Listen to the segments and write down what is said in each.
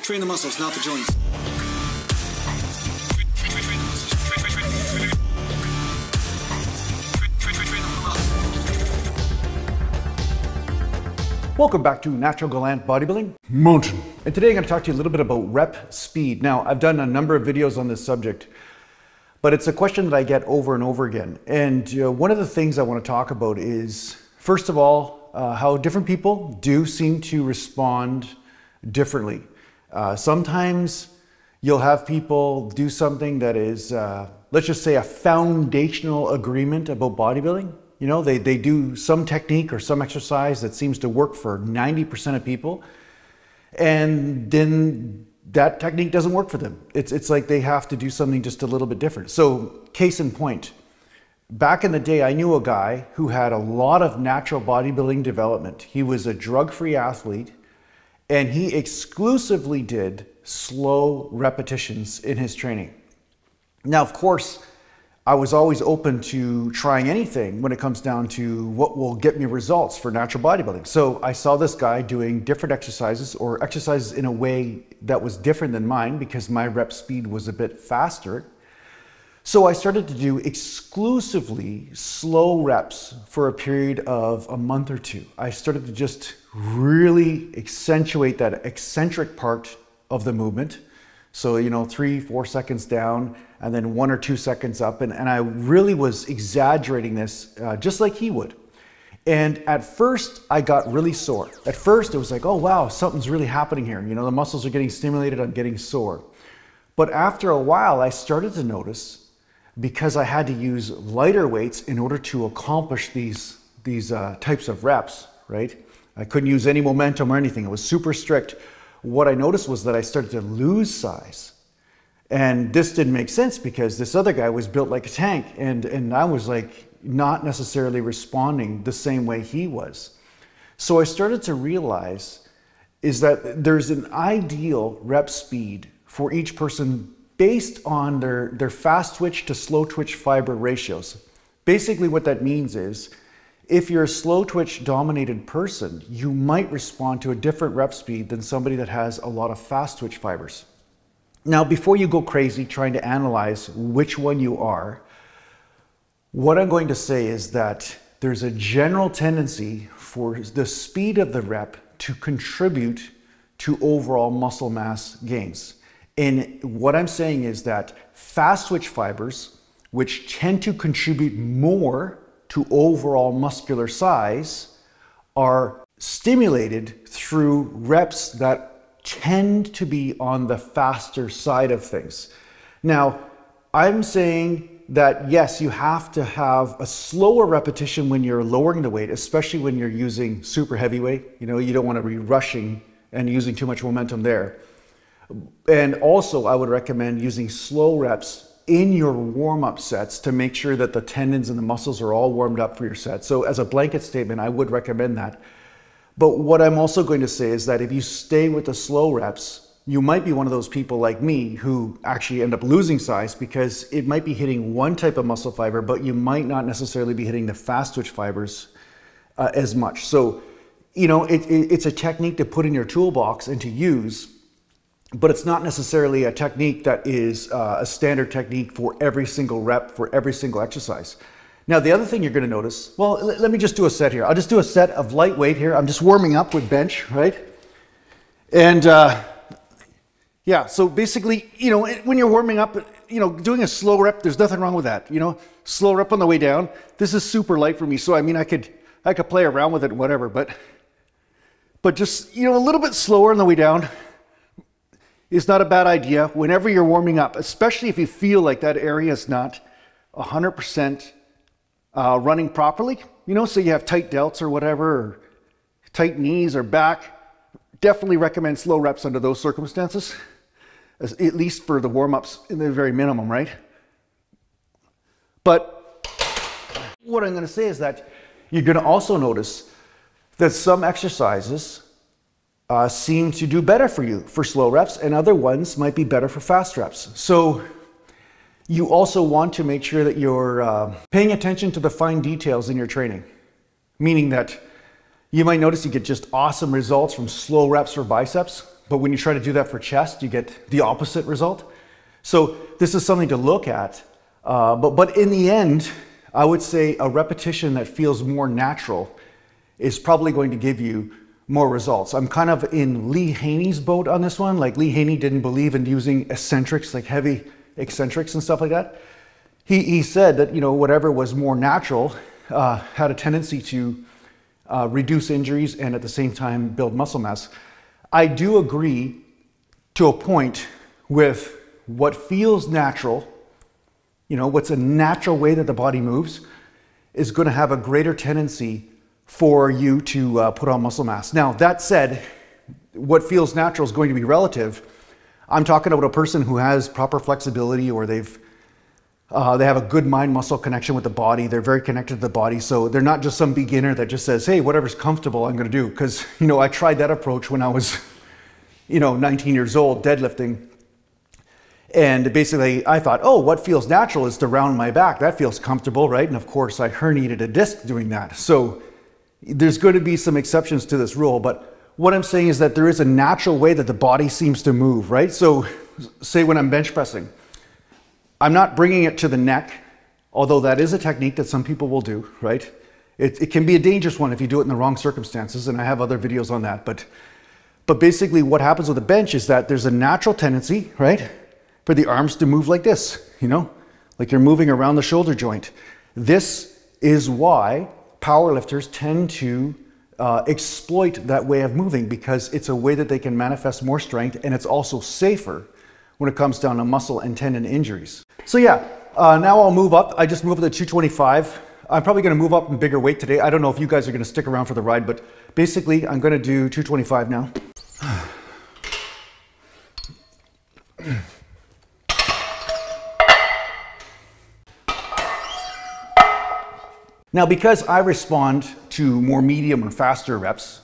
Train the muscles, not the joints. Welcome back to Natural Bodybuilding Mountain. And today I'm going to talk to you a little bit about rep speed. Now, I've done a number of videos on this subject, but it's a question that I get over and over again. And one of the things I want to talk about is, first of all, how different people do seem to respond differently. Sometimes you'll have people do something that is, let's just say, a foundational agreement about bodybuilding. You know, they do some technique or some exercise that seems to work for 90% of people, and then that technique doesn't work for them. It's like they have to do something just a little bit different. So, case in point, back in the day, I knew a guy who had a lot of natural bodybuilding development. He was a drug-free athlete, and he exclusively did slow repetitions in his training. Now, of course, I was always open to trying anything when it comes down to what will get me results for natural bodybuilding. So I saw this guy doing different exercises, or exercises in a way that was different than mine because my rep speed was a bit faster. So I started to do exclusively slow reps for a period of a month or two. I started to just really accentuate that eccentric part of the movement. So, 3-4 seconds down and then 1 or 2 seconds up. And I really was exaggerating this just like he would. And at first I got really sore. At first it was like, oh wow, something's really happening here. The muscles are getting stimulated, I'm getting sore. But after a while I started to notice, because I had to use lighter weights in order to accomplish these types of reps, right? I couldn't use any momentum or anything. It was super strict. What I noticed was that I started to lose size. And this didn't make sense because this other guy was built like a tank, and I was like not necessarily responding the same way he was. So I started to realize is that there's an ideal rep speed for each person based on their fast twitch to slow twitch fiber ratios. Basically what that means is, if you're a slow twitch dominated person, you might respond to a different rep speed than somebody that has a lot of fast twitch fibers. Now, before you go crazy trying to analyze which one you are, what I'm going to say is that there's a general tendency for the speed of the rep to contribute to overall muscle mass gains. And what I'm saying is that fast twitch fibers, which tend to contribute more to overall muscular size, are stimulated through reps that tend to be on the faster side of things. Now, I'm saying that yes, you have to have a slower repetition when you're lowering the weight, especially when you're using super heavy weight. You don't want to be rushing and using too much momentum there. And also, I would recommend using slow reps in your warm-up sets to make sure that the tendons and the muscles are all warmed up for your set. So as a blanket statement, I would recommend that. But what I'm also going to say is that if you stay with the slow reps, you might be one of those people like me who actually end up losing size because it might be hitting one type of muscle fiber, but you might not necessarily be hitting the fast twitch fibers as much. So, it's a technique to put in your toolbox and to use, but it's not necessarily a technique that is a standard technique for every single rep, for every single exercise. Now, the other thing you're going to notice, well, let me just do a set here. I'll just do a set of lightweight here. I'm just warming up with bench, right? And yeah, so basically, when you're warming up, doing a slow rep, there's nothing wrong with that. Slow rep on the way down. This is super light for me, so I mean, I could play around with it and whatever, but just, a little bit slower on the way down is not a bad idea whenever you're warming up, especially if you feel like that area is not 100% running properly. So you have tight delts or whatever, or tight knees or back. Definitely recommend slow reps under those circumstances, at least for the warm-ups in the very minimum, right? But what I'm going to say is that you're going to also notice that some exercises seem to do better for you for slow reps, and other ones might be better for fast reps. So you also want to make sure that you're paying attention to the fine details in your training, meaning that you might notice you get just awesome results from slow reps for biceps, but when you try to do that for chest, you get the opposite result. So this is something to look at. But in the end, I would say a repetition that feels more natural is probably going to give you more results. I'm kind of in Lee Haney's boat on this one. Like Lee Haney didn't believe in using eccentrics, like heavy eccentrics and stuff like that. He said that, you know, whatever was more natural had a tendency to reduce injuries and at the same time build muscle mass. I do agree to a point with what feels natural, you know, what's a natural way that the body moves is going to have a greater tendency for you to put on muscle mass. Now, that said, what feels natural is going to be relative. I'm talking about a person who has proper flexibility, or they have a good mind-muscle connection with the body. They're very connected to the body. So they're not just some beginner that just says, hey, whatever's comfortable, I'm going to do. Because, you know, I tried that approach when I was, you know, 19 years old, deadlifting. And basically I thought, oh, what feels natural is to round my back. That feels comfortable, right? And of course I herniated a disc doing that. So there's going to be some exceptions to this rule, but what I'm saying is that there is a natural way that the body seems to move, right? So say when I'm bench pressing, I'm not bringing it to the neck, although that is a technique that some people will do, right? It can be a dangerous one if you do it in the wrong circumstances, and I have other videos on that. But basically what happens with a bench is that there's a natural tendency, right, for the arms to move like this, you know, like you're moving around the shoulder joint. This is why powerlifters tend to exploit that way of moving, because it's a way that they can manifest more strength, and it's also safer when it comes down to muscle and tendon injuries. So yeah, now I'll move up. I just moved to 225. I'm probably going to move up in bigger weight today. I don't know if you guys are going to stick around for the ride, but basically I'm going to do 225 now. Now, because I respond to more medium or faster reps,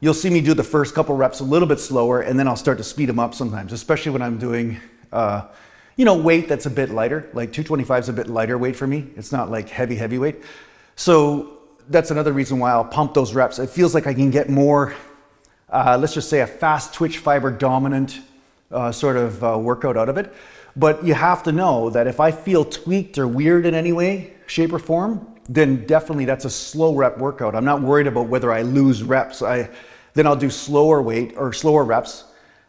you'll see me do the first couple reps a little bit slower, and then I'll start to speed them up sometimes, especially when I'm doing, you know, weight that's a bit lighter. Like 225 is a bit lighter weight for me. It's not like heavy weight. So that's another reason why I'll pump those reps. It feels like I can get more, let's just say a fast twitch fiber dominant sort of workout out of it. But you have to know that if I feel tweaked or weird in any way, shape or form, then definitely that's a slow rep workout. I'm not worried about whether I lose reps. Then I'll do slower weight or slower reps,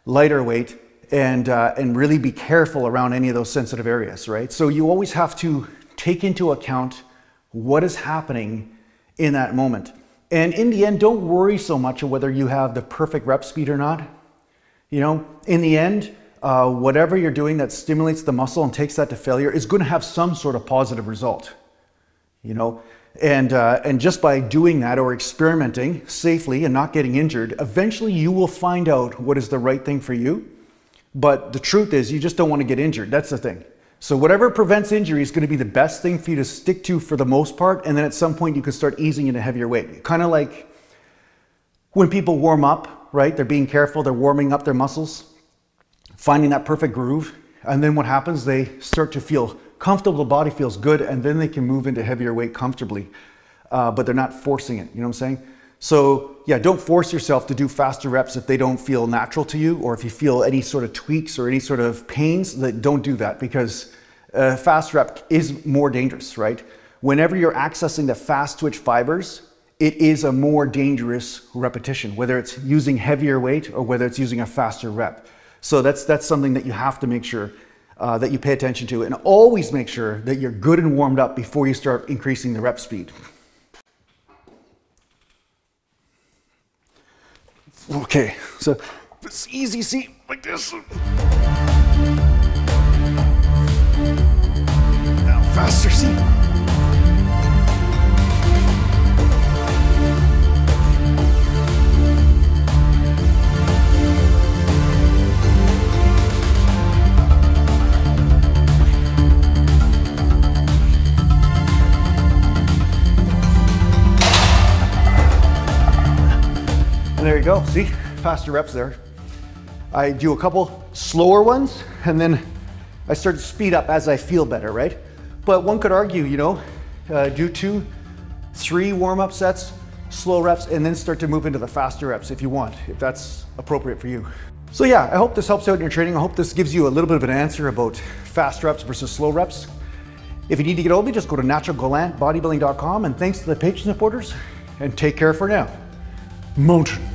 lighter weight, and really be careful around any of those sensitive areas, right? So you always have to take into account what is happening in that moment. And in the end, don't worry so much whether you have the perfect rep speed or not. You know, in the end, whatever you're doing that stimulates the muscle and takes that to failure is going to have some sort of positive result. You know, and just by doing that or experimenting safely and not getting injured, eventually you will find out what is the right thing for you. But the truth is, you just don't want to get injured. That's the thing. So whatever prevents injury is going to be the best thing for you to stick to for the most part. And then at some point you can start easing into heavier weight. Kind of like when people warm up, right? They're being careful. They're warming up their muscles, finding that perfect groove. And then what happens? They start to feel comfortable, the body feels good, and then they can move into heavier weight comfortably, but they're not forcing it, you know what I'm saying? So yeah, don't force yourself to do faster reps if they don't feel natural to you, or if you feel any sort of tweaks or any sort of pains, don't do that, because fast rep is more dangerous, right? Whenever you're accessing the fast twitch fibers, it is a more dangerous repetition, whether it's using heavier weight or whether it's using a faster rep. So that's something that you have to make sure that you pay attention to, and always make sure that you're good and warmed up before you start increasing the rep speed. Okay, so it's easy, see, like this. Now faster, see. And there you go, see, faster reps there. I do a couple slower ones, and then I start to speed up as I feel better, right? But one could argue, you know, do 2, 3 warm-up sets, slow reps, and then start to move into the faster reps if you want, if that's appropriate for you. So yeah, I hope this helps out in your training. I hope this gives you a little bit of an answer about fast reps versus slow reps. If you need to get hold of me, just go to naturalgalantbodybuilding.com, and thanks to the Patreon supporters, and take care for now. Mountain.